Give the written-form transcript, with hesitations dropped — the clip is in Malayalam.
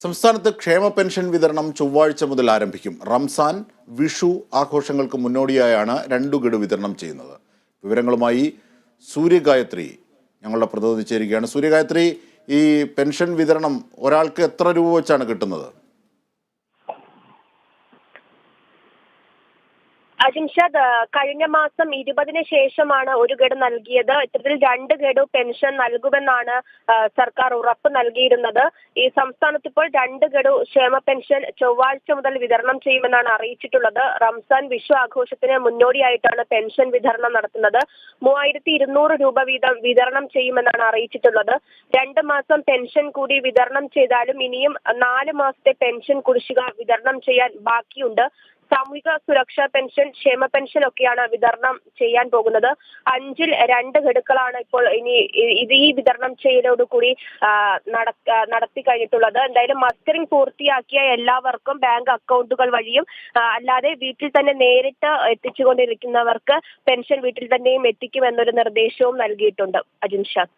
സംസ്ഥാനത്ത് ക്ഷേമ പെൻഷൻ വിതരണം ചൊവ്വാഴ്ച മുതൽ ആരംഭിക്കും. റംസാൻ, വിഷു ആഘോഷങ്ങൾക്ക് മുന്നോടിയായാണ് 2 ഗഡു വിതരണം ചെയ്യുന്നത്. വിവരങ്ങളുമായി സൂര്യഗായത്രി ഞങ്ങളുടെ പ്രതിനിധി ചേരുകയാണ്. സൂര്യഗായത്രി, ഈ പെൻഷൻ വിതരണം ഒരാൾക്ക് എത്ര രൂപ വെച്ചാണ് കിട്ടുന്നത്? അജിംഷാദ്, കഴിഞ്ഞ മാസം 20-ന് ശേഷമാണ് 1 ഗഡു നൽകിയത്. ഇത്തരത്തിൽ 2 ഗഡു പെൻഷൻ നൽകുമെന്നാണ് സർക്കാർ ഉറപ്പ് നൽകിയിരുന്നത്. ഈ സംസ്ഥാനത്ത് ഇപ്പോൾ 2 ഗഡു ക്ഷേമ പെൻഷൻ ചൊവ്വാഴ്ച മുതൽ വിതരണം ചെയ്യുമെന്നാണ് അറിയിച്ചിട്ടുള്ളത്. റംസാൻ, വിഷു ആഘോഷത്തിന് മുന്നോടിയായിട്ടാണ് പെൻഷൻ വിതരണം നടത്തുന്നത്. 3200 രൂപ വീതം വിതരണം ചെയ്യുമെന്നാണ് അറിയിച്ചിട്ടുള്ളത്. 2 മാസം പെൻഷൻ കൂടി വിതരണം ചെയ്താലും ഇനിയും 4 മാസത്തെ പെൻഷൻ കുടിശ്ശിക വിതരണം ചെയ്യാൻ ബാക്കിയുണ്ട്. സാമൂഹിക സുരക്ഷാ പെൻഷൻ, ക്ഷേമ പെൻഷൻ ഒക്കെയാണ് വിതരണം ചെയ്യാൻ പോകുന്നത്. 5-ൽ 2 ഗഡുക്കളാണ് ഇപ്പോൾ ഈ വിതരണം ചെയ്യലോടുകൂടി നടത്തി കഴിഞ്ഞിട്ടുള്ളത്. എന്തായാലും മസ്റ്ററിംഗ് പൂർത്തിയാക്കിയ എല്ലാവർക്കും ബാങ്ക് അക്കൗണ്ടുകൾ വഴിയും അല്ലാതെ വീട്ടിൽ തന്നെ നേരിട്ട് എത്തിച്ചുകൊണ്ടിരിക്കുന്നവർക്ക് പെൻഷൻ വീട്ടിൽ തന്നെയും എത്തിക്കുമെന്നൊരു നിർദ്ദേശവും നൽകിയിട്ടുണ്ട്. അജിംഷാദ്.